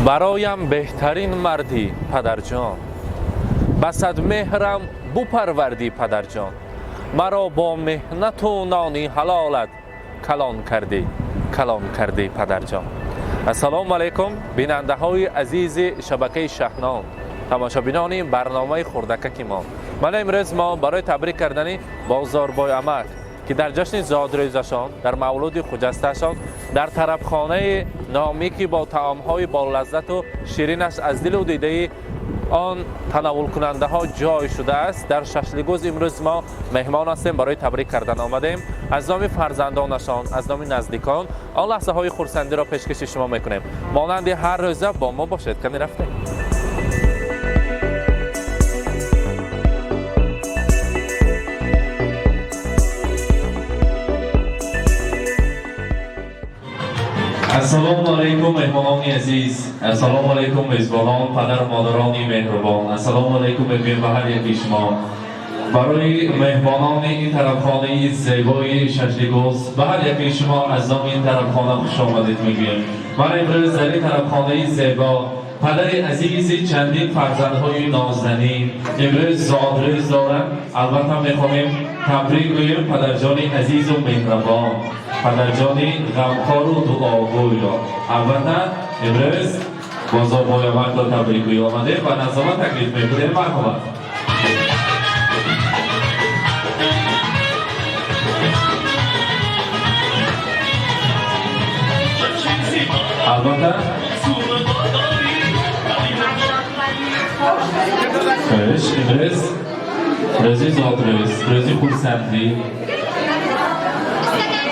برایم بهترین مردی پدر جان، بسد مهرم بپروردی پدر جان. مرا با مهنت و نانی حلالت کلان کردی پدر جان. السلام علیکم بیننده های عزیز شبکه شهنام، تماشابینان برنامه خردکک ما. من امروز ما برای تبریک کردن بازاربای امک که در جشن زادروزشان، در مولود خجستشان، در طربخانه نامی که با طعام‌های با لذت و شیرینش از دل و دیده آن تناول کننده ها جای شده است، در ششلیگوز امروز ما مهمان هستیم. برای تبریک کردن آمدیم. از نام فرزندانشان، از نام نزدیکان، آن لحظه های خرسندی را پیشکش شما میکنیم. مانند هر روزه با ما باشید. کمی رفتیم. السلام علیکم مهمانان عزیز، السلام علیکم میزبانان، پدر و مادران مهربان، السلام علیکم میگویم به هر یکی شما. برای مهمانان این طرفخانه زیبای ششلیگوز به هر یکی شما از نام این طرفخانه خوش آمدید میگویم. من امروز در این طرفخانه زیبا پدر عزیز چندین فرزندهای نازنین امروز زادروز دارند. البته میخواهیم تبریک بگوییم پدر جان عزیز و مهربان، پدر جان غمخوار و دعاگوی را. البته امروز بازاربای امک را تبریک بگوییم آمده و نظامه تکلیف میکنیم. مرحبا. البته خوش امروز روزی زادروز، روزی خرسندی.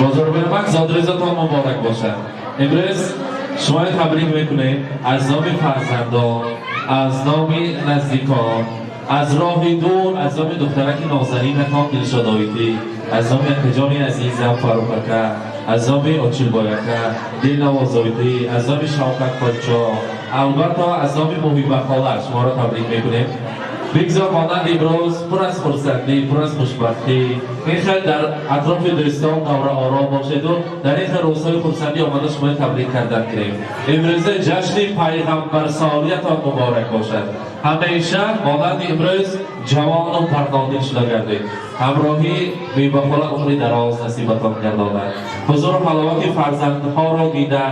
بازاربای امک زادروزتان مبارک باشد. امروز شما تبریک میکنیم از نام فرزندان، از نام نزدیکان، از راه دور، از نام دخترک نازنینتان دلشاد آیدی، از نام انتجان عزیزم فاروقکه، از نام آچیلبایکه دلنواز آیدی، از نام شوکت پادشاه، البته از نام محیبه خاله شما را تبریک میکنیم. بگذار مانند امروز پر از خرسندی، پر از خوشبختی، این خیلی در اطراف دوستان دور آرام باشد و در این روزهای خرسندی آمده شما تبریک کردن کنیم. امروز جشن پیغمبر سالیتان مبارک باشد. همیشه مانند امروز جوان و پرداندل شده گردید. همراهی میبخوال عمری دراز نصیبتان گرداند. حضور و حلاوت فرزندها را دیده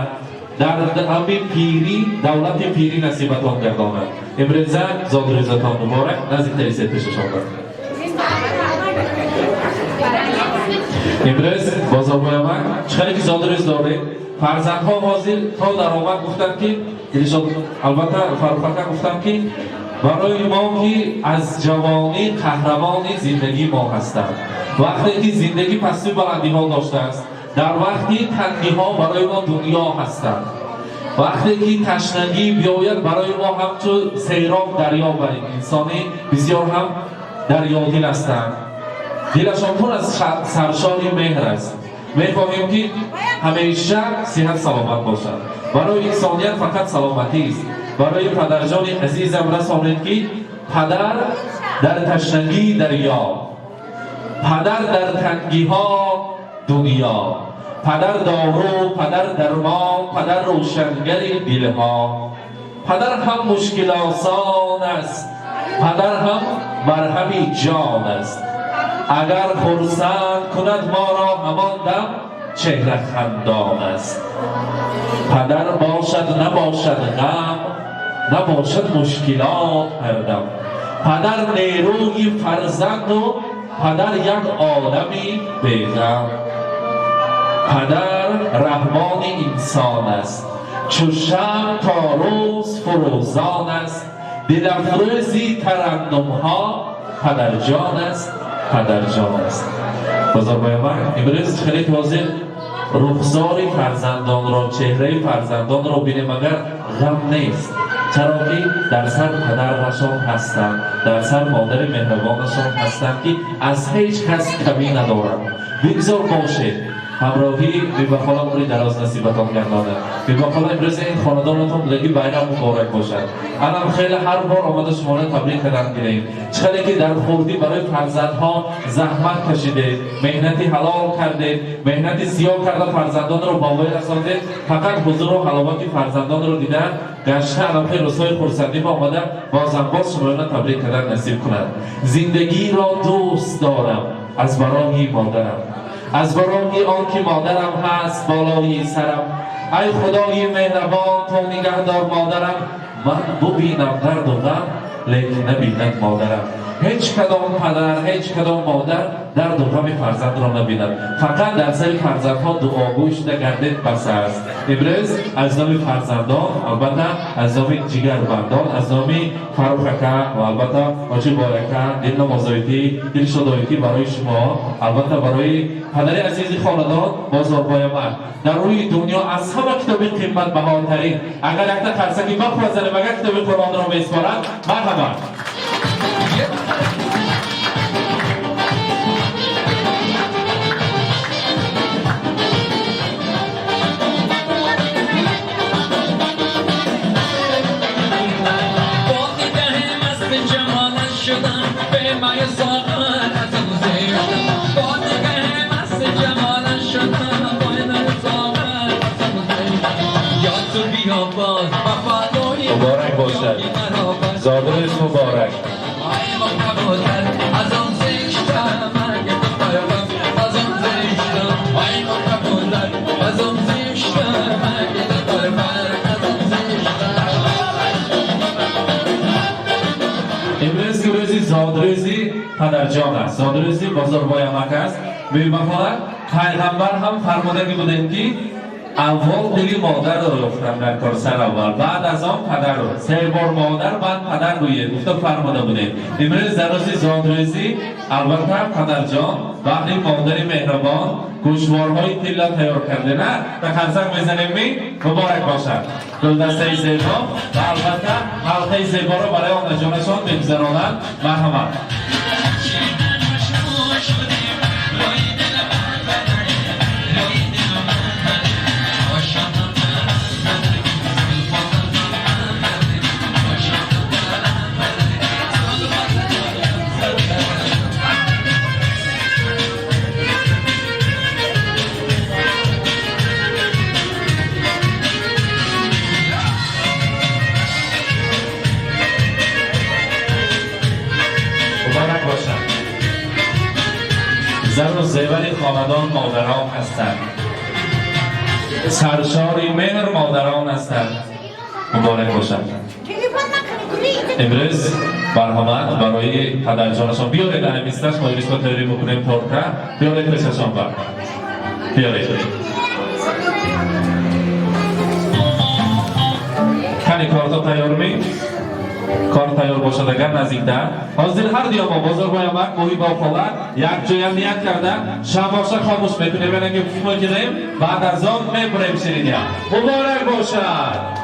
در همین پیری دولت پیری نصیبتان گرداند. امروز زادروزتان مبارک. نزدیکتری سه پیش شما. امروز بازاربای امک چقدر که زادروز داره فرزندها حاضر تا در آمد گفتن که البته فاروقکه گفتن که برای ما که از جوانی قهرمان زندگی ما هستند. وقتی که زندگی پستی بلندی ها داشته است، در وقتی تنگی ها برای ما دنیا هستند، وقتی که تشنگی بیاید برای ما همچون سیراب دریا بریم. انسانی بسیار هم دریادل هستند، دلشان پر از سرشاری مهر است. میخواهیم که همیشه صحت سلامت باشد. برای انسانیت فقط سلامتی است. برای پدرجان عزیزم رسانید که پدر در تشنگی دریا، پدر در تنگی ها دنیا، پدر دارو، پدر درمان، پدر روشنگر دلها، پدر هم مشکل آسان است، پدر هم مرهم جان است. اگر خرسند کند ما را همان دم چهره خندان است. پدر باشد نباشد غم، نباشد مشکلات هر دم. پدر نیروی فرزند و پدر یک آدمی بی‌غم. پدر رحمان انسان است، چو شمع تا روز فروزان است. دلافروزی ترنم ها پدر جان است، پدر جان است. بازاربای امک امروز خیلی واضح رخسار فرزندان را، چهره فرزندان را بینیم مگر غم نیست. چرا که در سر پدرشان هستند، در سر مادر مهربانشان هستند که از هیچ کس کمی ندارند. بگذار باشید همراهی بی‌بخالا عمری دراز نصیبتان گرداند. بی‌بخالا امروز این خاندانتون زندگی بیرام مبارک باشد. الان خیلی هر بار آمده شما را تبریک کردن گیریم. چقدر که در خوردی برای فرزندها زحمت کشیده، مهنتی حلال کرده، مهنتی سیاه کرده فرزندان رو باوی رسانده، فقط حضور و حلاوت فرزندان رو دیدن، گشته علامت رسای خورسندی با آمده بازم باز شما را تبریک کردن نصیب کند. زندگی را دوست دارم از برای مادرم، از برای آن که مادرم هست بالای سرم. ای خدای مهربان تو نگهدار مادرم، من ببینم درد و غم لیکن نبیند مادرم. هیچ کدام پدر، هیچ کدام مادر درد و غم فرزند را نبیند، فقط در سر فرزندها دعاگوی شده گردید بس است. امروز از نام فرزندان، البته از نام جگربندان، از نام فروخ اکا و البته حاجی بارکه دل نوازایتی، دل شادایتی برای شما، البته برای پدر عزیز خاندان بازاربای من در روی دنیا از همه کتاب قیمت بهاترین اگر یک ترسکی بخوازنه مگر کتاب قرآن را بسپارد مرحبا. مبارک باشد، زادروز مبارک. امروز که روزی زادروزی پدرجان است، زادروزی بازاربای امک است. بی‌بخالا پیغمبر هم فرمودگی بودند که اول دلی مادر رو یافتم در کار سر اول، بعد از آن پدر رو، 3 بار مادر بعد پدر رویه گفته فرموده بوده. امروز در روز زادروزی البته پدرجان بعد مادر مهربان گوشوارهای تیلا تیار کرده نه به خنزق میزنیم می مبارک باشد. گلدسته زیبا و البته حلقه زیبا رو برای آن جانشان بگذرانند. مرحمت. زن و زیور خاندان مادران هستند، سرشاری مهر مادران هستند. مبارک باشد. امروز مرحمت برای پدرجانشان بیارید در میستش ما ریسکا تیاری بکنیم تورکه بیارید رسشان بر بیارید کنی کارتا تیار می کار تیار باشد اگر نزدیکتر حاضر هر دیا ما بازارگاه امک موهی با خواهد یک جای نیت کردن شباشا خاموش میکنه بینن که فیلم کنیم بعد از آن میبریم شیرینی مبارک باشد.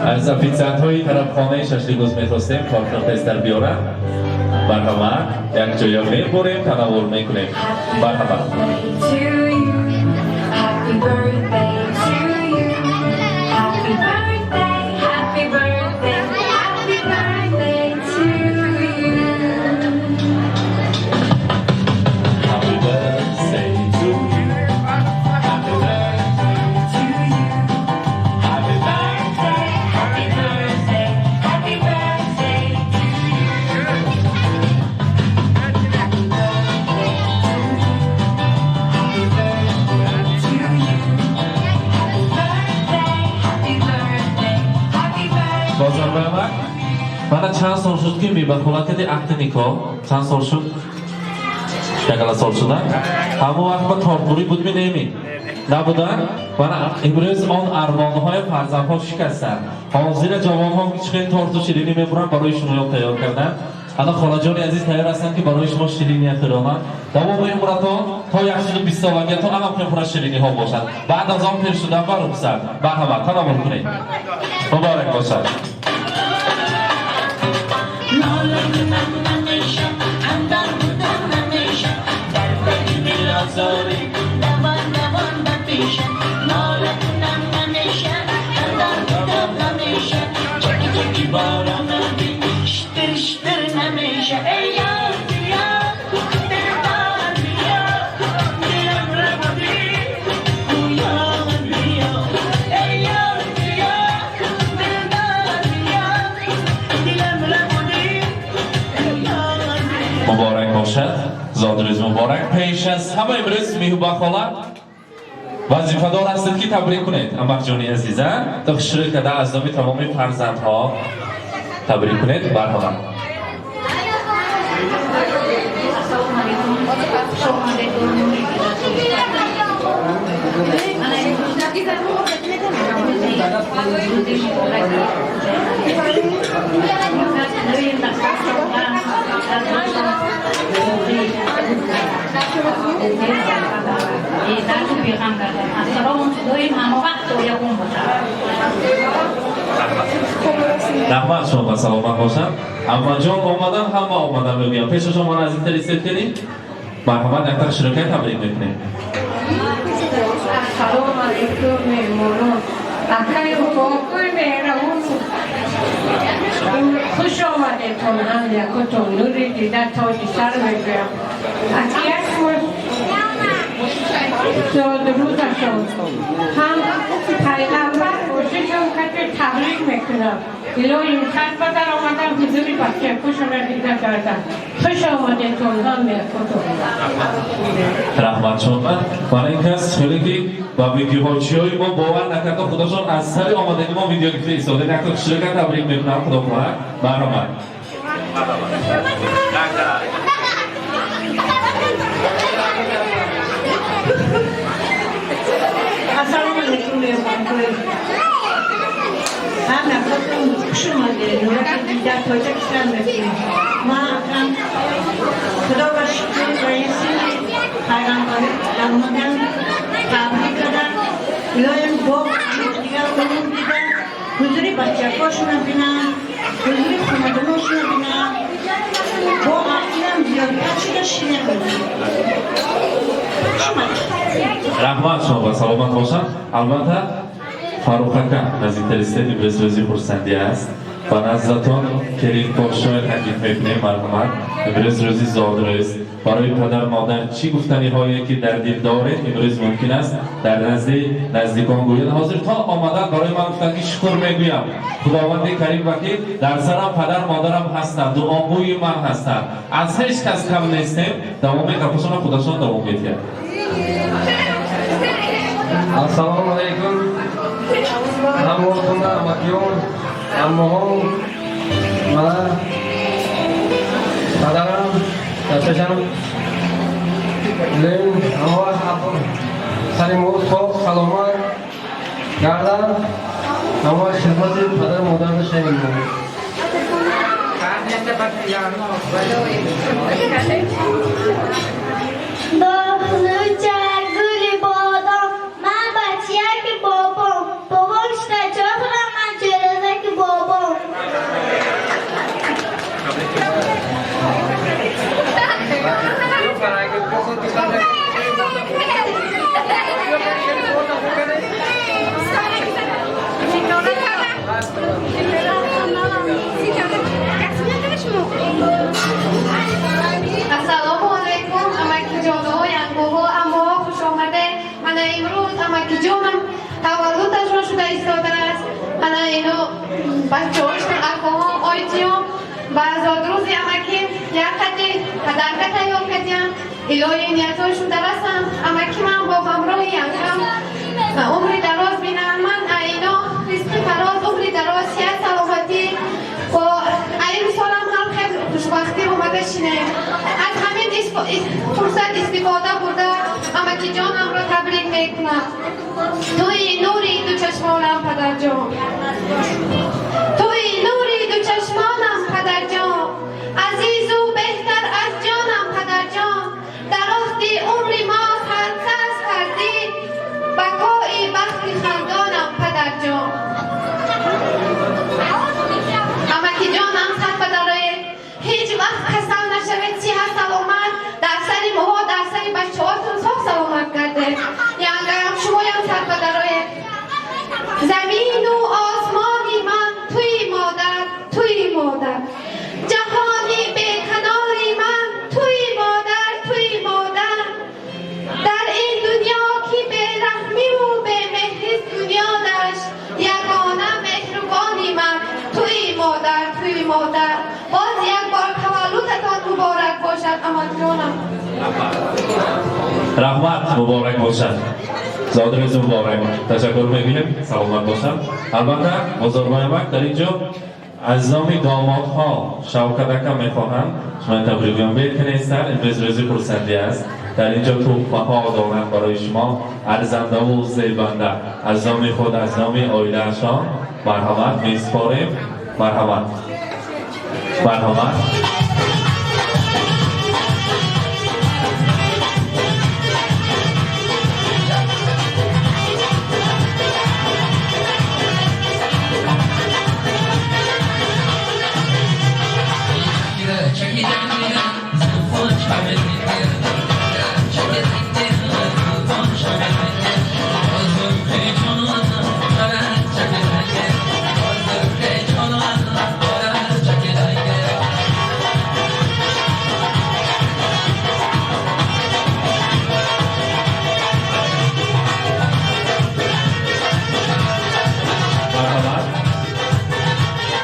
از افیزت های طرف خانه ششلیگوز میخواستیم کارتا تستر بیارن مرحبا یک جای میبریم تناول میکنیم مرحبا. Happy birthday to you. Happy birthday, happy birthday, happy birthday to you. Happy birthday to you. Happy birthday to you. Happy birthday, happy birthday, happy birthday to you. Happy بازار برمک بعد چند سال شد که میبخولا کدی عقد نکاح چند سال شد؟ یکلا سال شدن همه وقت با تارپوری بود می نمی نبودن و امروز آن ارمانهای فرزندها شکستن حاضر جوانها چقدر تارت و شیرینی میبرن برای شما تیار کردن. الان خالاجان عزیز تیار هستن که برای شما شیرینی اخترامان دوام این مراتان تا 120 سالگی تا الان پر شیرینی ها باشد بعد از آن پیر شدن و رخصت به همه تناول کنید مبارک باشد. نمیشه اندر بودن نمیشه در دل آزاری دوان دوان بپیشه نالتونم نمیشه اندر بودن نمیشه چکی چکی بارم نبی شتر شتر نمیشه ای یار بیا دلدار بیا دلم را بودی یار بیا ای یار بیا دلدار بیا دلم را بودی یار بیا مبارک باشد زادروز مبارک پیش از همه امروز میهوبا خالا وظیفه‌دار هستید که تبریک کنید امک جانی عزیزم تا شروع کرده از نام تمام فرزندها تبریک کنید برحال رحمت شما سلامت باشم اما جان آمدن همه آمدن بگیم پیش شما نزدیکتر ایستید کنید مرحمت یک شروع کنید تبریک میکنید سلام علیکم میمونون اکای حقوقی مهربون خوش آمدتون هم یکتون نوری دیده تاج سر بگویم از یک زادروزشون هم پیغمبر باششون که تبریک میکنم ایلو این خط بدر آمدم حضوری بچه خوشون را دیده کردم خوش آمدتون هم یکتون رحمت شما برای این کس خیلی که با ویدیوهاچی های ما باور نکرده خودشون از سر آمدگی ما ویدیو گرفته ایستاده نکتا شروع کرد تبریک میکنم خدا کنه برنامه السلام علیکم هم نفتون خوش اومده نورک دیده تاجکستان بکنیم ما هم خدا باشید رئیسی پیغمبری اومدن تبریک دادن ایلایم با دیگر اونون دیدن حضوری بچه هاشون بینن حضوری خمدناشون بینن با عقیدم زیاد بچه شینه بینن رحمت شما سلامت باشم البته فاروق اکا نزدیکتر ایستید امروز روزی خرسندی است و نزدتان کریم پاشای تکلیف میکنیم مرحمت امروز روزی زادروز برای پدر مادر چی گفتنی هایی که در دل دارید امروز ممکن است در نزدیکان گوید حاضر تا آمدن برای من گفتن که شکر میگویم خداوند کریم وکیل در سرم پدر مادرم هستند دعاگوی من هستند از هیچ کس کم نیستیم دوام کپسون خودشان دوام میتید السلام علیکم هموطن امکیون امهم من پدرم دستشم لین همه سریموز خوب سلامت گردن همه خدمت پدر مادر داشتیم گلی بادام من بچیه که بابام بابامش نجا کنم من جلوزه که بابام السلام علیکم امکی جانو ینگوها اما خوش آمده من امروز امکی جانم تولدشون شده ایستاده است من اینو بچه هاشتن اکاها آیتیام و زادروزی امکی یک خطی هدرکه تیار کردیم الهی نیتاشون درستم امکی من با همراهی یکم عمری دراز بینم من اینو رزق فراز عمری دراز سیاه سلامتی و این سالم هم خیلی خوشبختی اومده شینه از همین فرصت استفاده برده امکی جانم را تبریک میکنم توی نوری دو چشمانم پدر جان توی نوری دو چشمانم پدر جان عزیز و بهتر از جانم پدر جان در وقتی عمری ما خرکس کردی بقای بختی خندانم پدر جان امکی جانم خط بداره هیچ وقت Rahmat muborak bo'lsin. Zodingiz muborak. Tashakkur می‌کنیم. Salomat bo'lsin. Albatta, bozorbo'yamak در اینجا عزیزان دامادها شوکت aka می‌خواهم شما تبریکم بکنید. امروز روز فرصتی است. در اینجا توفه‌ها دارند برای شما ارزنده و زیبنده. از نام خود از نام عائله‌شان مرحمت می‌سپاریم. مرحمت. مرحمت.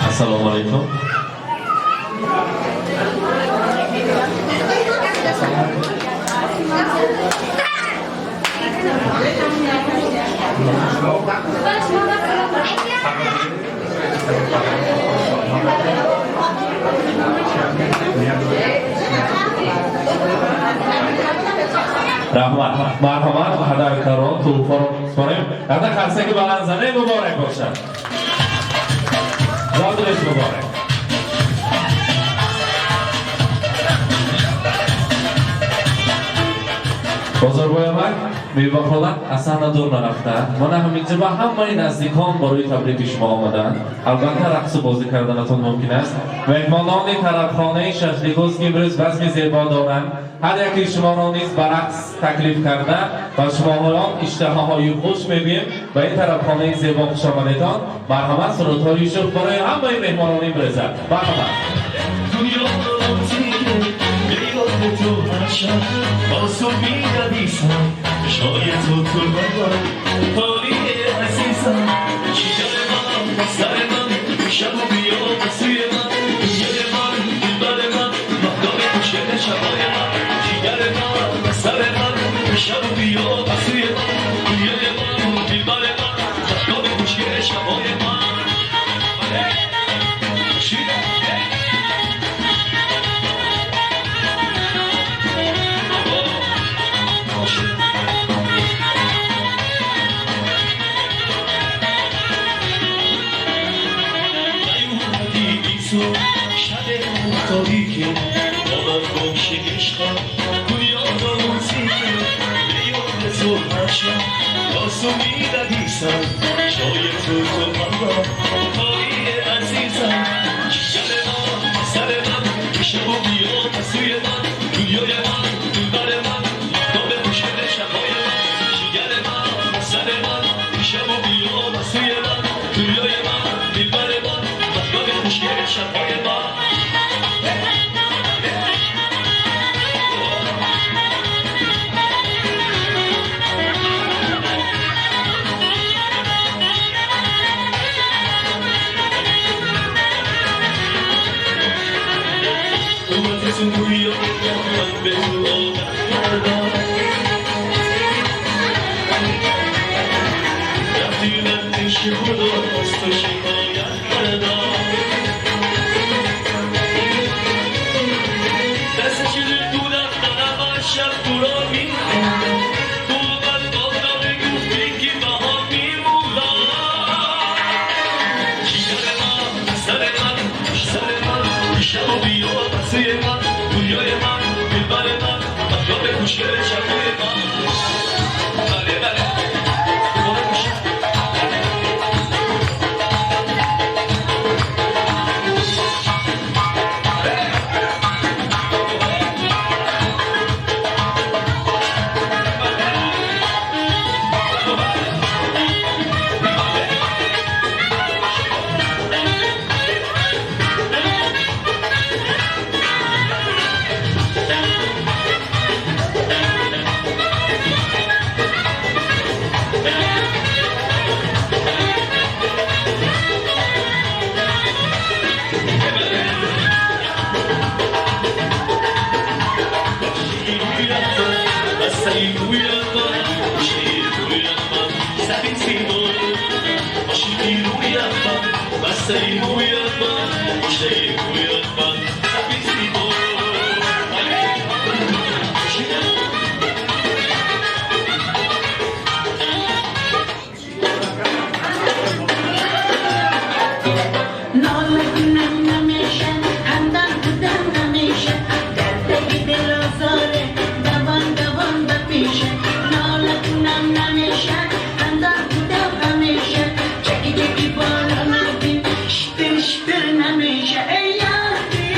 Assalomu alaykum. Rahmat, marhamat, hadar karon, to'g'ri so'rayman. Yana qarsaki balanzani muborak bo'lsin. Zodingiz muborak. بازرگویان می‌بخواد اصلا دور نرفتن. من همینجا با همه نزدیکان برای تبریک شما آمدن. البته رقص بازی کردنتون ممکن است. مهمانان طرفخانه ششلیگوز که امروز بزم زیبا دارند. هر یکی شما را نیز به رقص تکلیف کرده و شما را اشتهاهای خوش می‌بینیم و این طرفخانه زیبا خوش آمدید. مرحمت سرودهای شوق برای همه مهمانان برزد. مرحمت. تو هرشب آسوبی ندیسم شاید تو بابا حالی عزیزم چیگر من سر من شب و بیا بسوی من دل من دلبر من مقدام خوشگل شبای من چیگر من سر من شب و بیا بسوی من دل من دلبر من مقدام خوشگل شبای من شب مختاری که باور گمش عشقم دنیا را موزی که به یاد تو هرشم آسومی ندیسم شاید تو الله کاری عزیزم چیگر من سر من شب و بیا بسوی من دنیای من دلبر من مقدام خوشگل شبای من چیگر من سر من شب و بیا بسوی من دنیای من دلبر من مقدام خوشگل شبای من مسایی رویت من مشتی رویت من سبین سیمون ماشیتی رویت من مسایی رویت من مشتی رویت من سبین سیمون نالگونم نمیشه همدم بودم نمیشه دردی دل آزاره دوان دوان بپیشه نالگونم نمیشه همدم بودم نمیشه چکی چکی بالا ندیم شتر شتر نمیشه ای یاری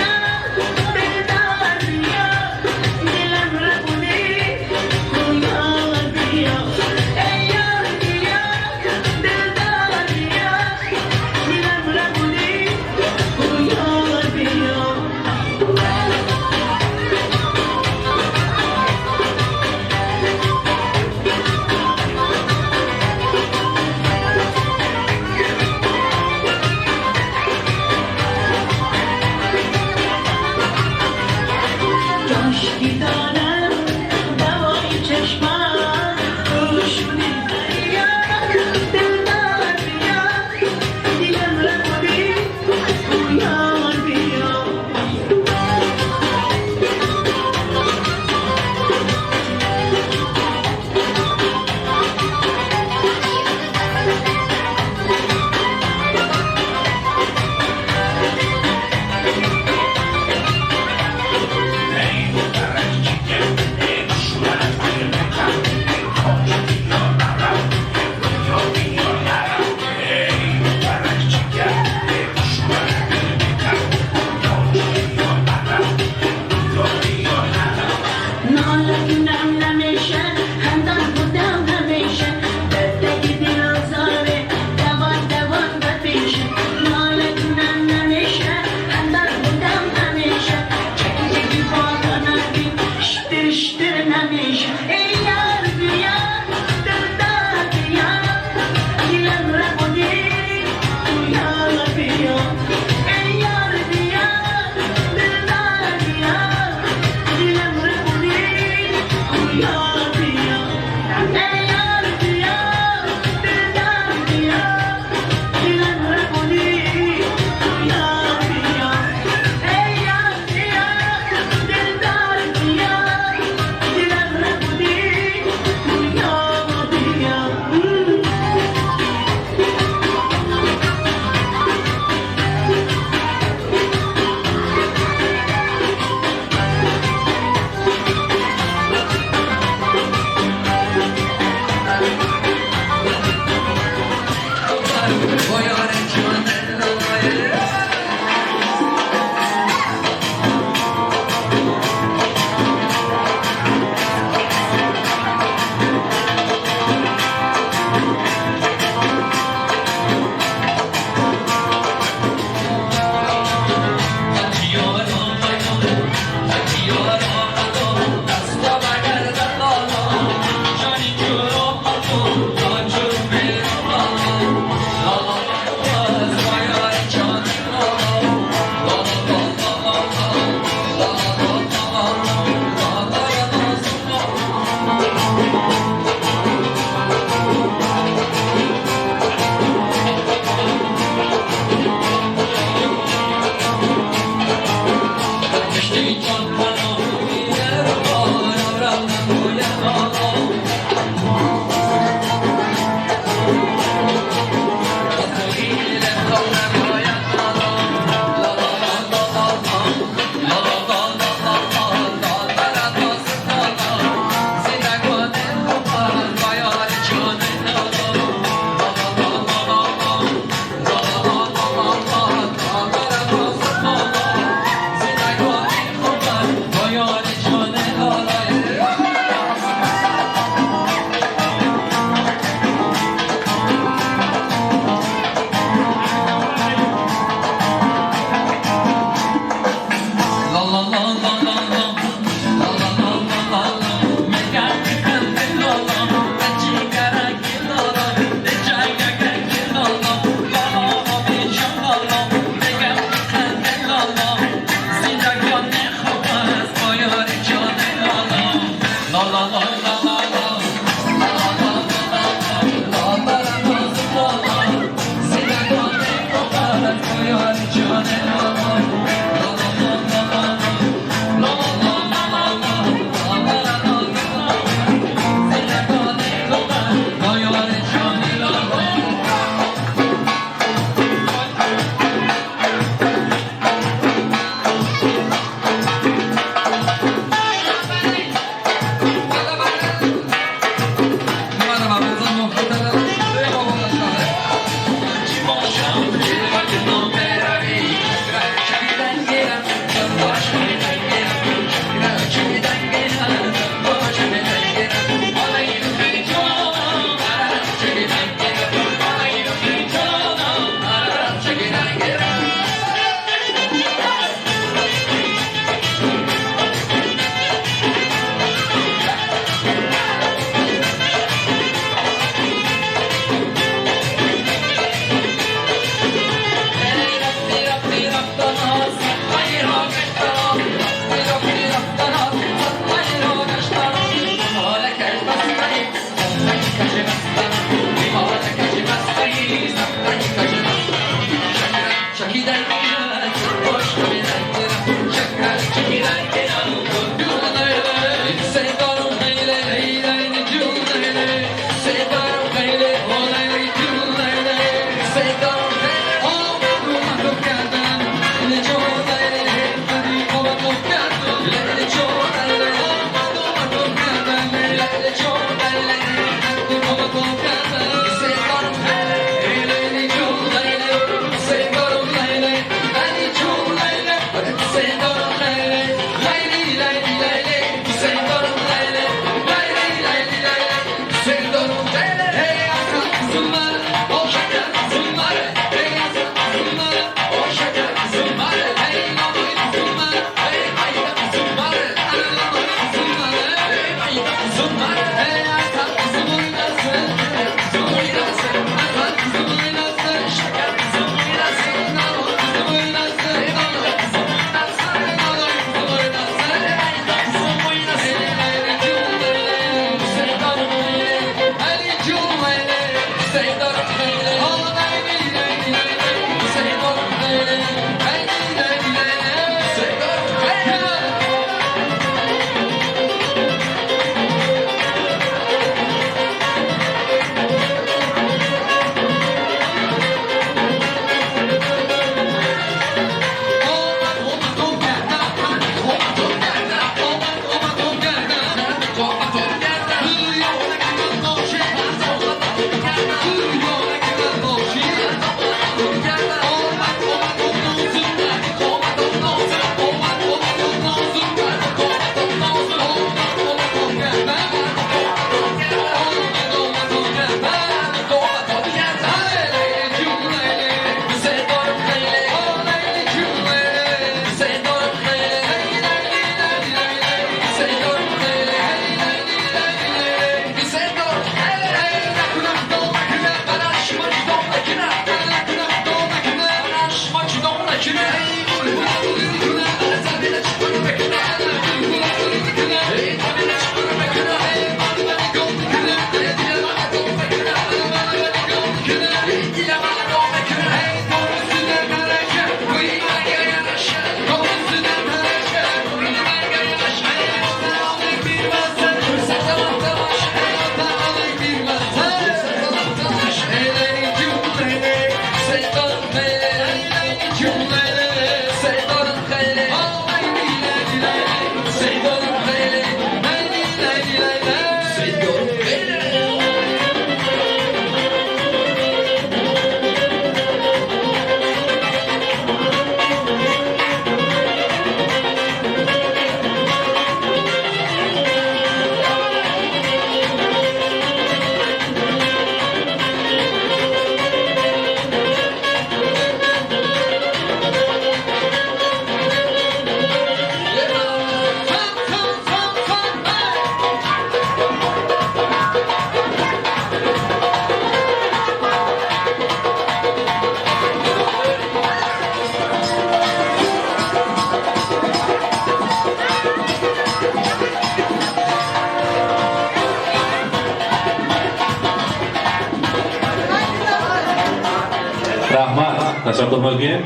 تشکر می‌کنیم.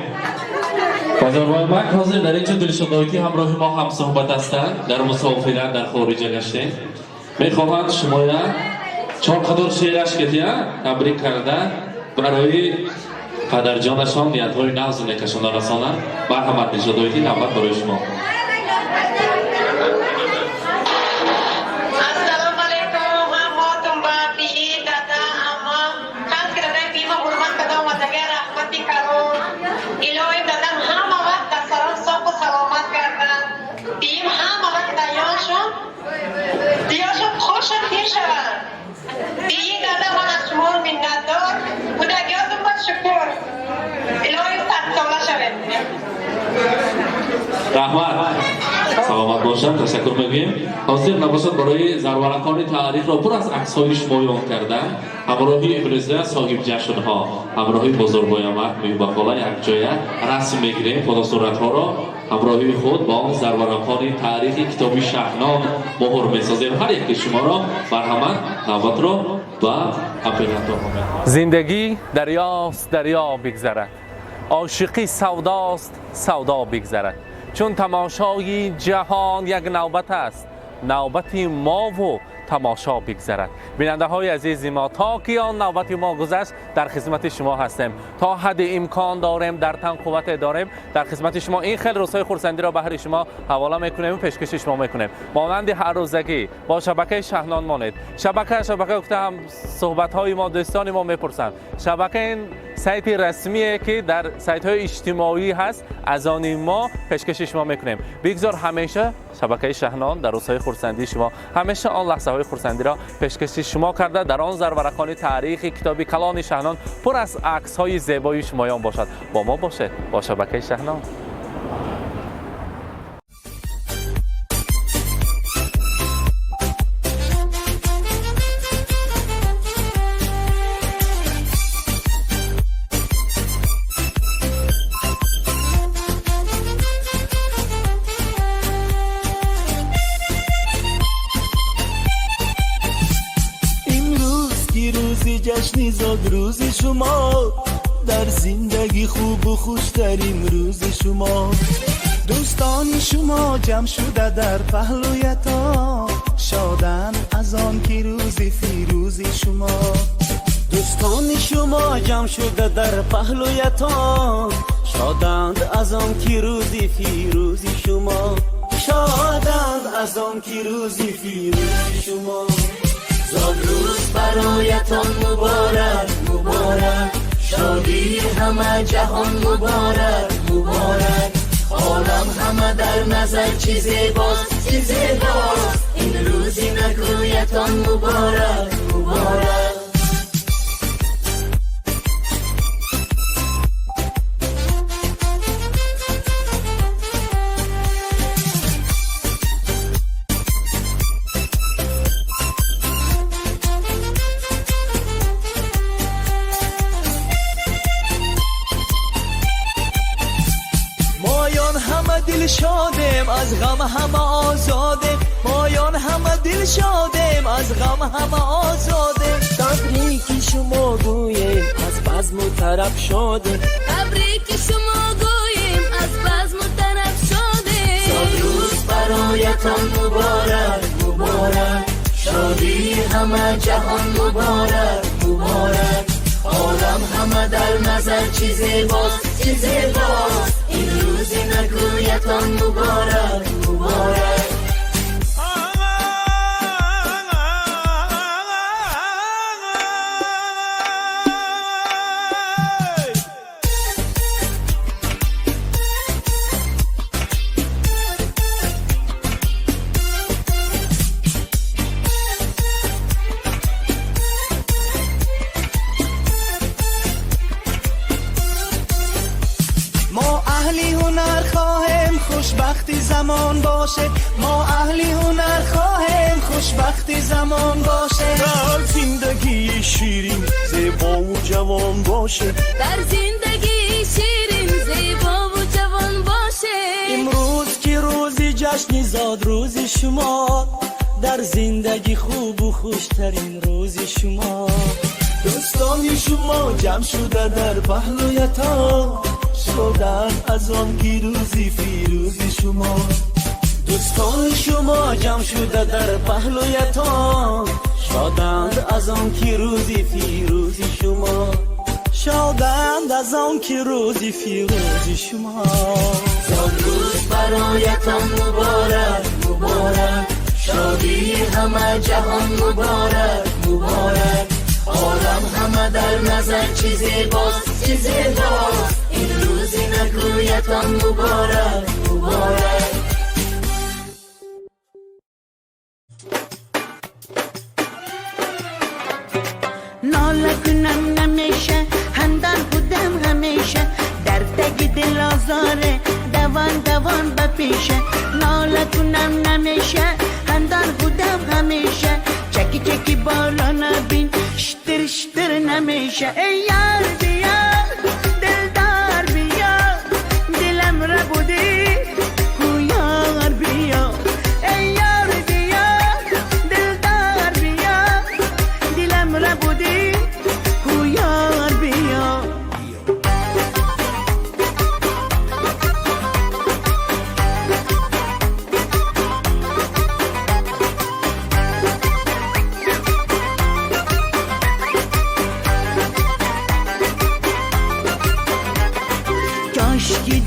بزرگواران حاضر در اینجا دلشناسی همراه ما هم صحبت هستند در مسافرت در خارج گشته. می‌خواهند شما را چهار قطار شیرش کردیا تبریک کرده برای پدرجانشان نیت‌های نازل نکشان رسانند. مرحمت نشدایتی نوبت برای شما. رحمت سلامت باشند. تشکر می‌گوییم. حاضر نباشد برای زرورکان تاریخ را پر از عکس‌های شمایان کردن همراهی امروزه صاحب جشن‌ها همراهی بزرگواران می‌بخوالا یک جای رسم می‌گیریم فوتوصورت‌ها را همراهی خود با آن زرورکان تاریخی کتابی شهنام مهر می‌سازیم. هر یک شما را مرحمت نوبت را و اپیراتور زندگی دریاست دریا بگذرد، عاشقی سوداست سودا بگذرد. چون تماشای جهان یک نوبت است، نوبت ما و تماشا بگذرد. بیننده های عزیز ما، تا که آن نوبت ما گذشت در خدمت شما هستیم. تا حد امکان داریم، در تن قوت داریم، در خدمت شما این خیلی روزهای خرسندی را بهر شما حواله میکنیم و پیشکش شما میکنیم. مانند هر روزگی با شبکه شهنان مانید. شبکه گفته هم صحبت های ما دوستان ما میپرسند. شبکه این سایت رسمیه که در سایت های اجتماعی هست، از آن ما پیشکش شما میکنیم. بگذار همیشه شبکه شهنان در روزهای خرسندی شما همیشه آن لحظه های خرسندی را پیشکش شما کرده. در آن زرورقان تاریخ کتاب کلان شهنان پر از عکس های زیبای شمایان باشد. با ما باشد، با شبکه شهنان. جشنی زاد روز شما، در زندگی خوب و خوشترین روز شما. دوستان شما جمع شده در پهلویتان، شادن از آن که روز فیروز شما. دوستان شما جمع شده در پهلویتان، شادند از آن که روز فیروز شما. شادند از آن که روز فیروز شما. زاد روز برایتان مبارک مبارک، شادی همه جهان مبارک مبارک. عالم همه در نظر چی زیباست چی زیباست، این روزی نگویتان مبارک مبارک. دل شادیم از غم همه آزادیم، مایان همه دل شادیم از غم همه آزادیم. تبریک شما گوییم از بزم و طرب شادیم، تبریک شما گوییم از بزم و طرب شادیم. صد روز برایتان مبارک مبارک، شادی همه جهان مبارک مبارک. عالم همه در نظر چی زیباست چی زیباست، این روزی نگویتان مبارک مبارک. خوشبختی زمان باشه، ما اهلی هنر خواهیم خوشبختی زمان باشه. در زندگی شیرین زیبا و جوان باشه، در زندگی شیرین زیبا و جوان باشه. امروز که روزی جشنی زاد روز شما، در زندگی خوب و خوشترین روز شما. دوستان شما جمع شده در پهلویتان، شادن از آن که روزی فیروز شما. دوستان شما جمع شده در پهلویتان، شادند از آن که روزی فیروز شما. شادند از آن که روزی فیروز شما. زاد روز برایتان مبارک مبارک، شادی همه جهان مبارک مبارک. عالم همه در نظر چی زیباست چی زیباست، این روزی نگویتان مبارک مبارک. ناله کنم نمیشه، همدم بودم همیشه، دردگ دل آزاره دوان دوان بپیشه. ناله کنم نمیشه، همدم بودم همیشه، چکی چکی بالا نبین شتر شتر نمیشه. ای یار بیا دلدار بیا، دلم را بودی کو یار بیا. ای یار بیا دلدار بیا، دلم را بودی کو یار بیا.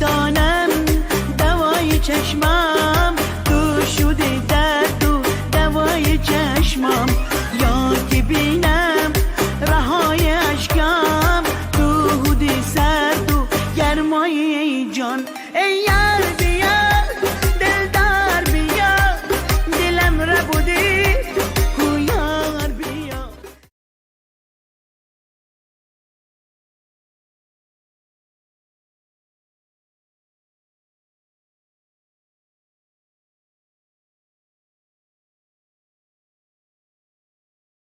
میدانم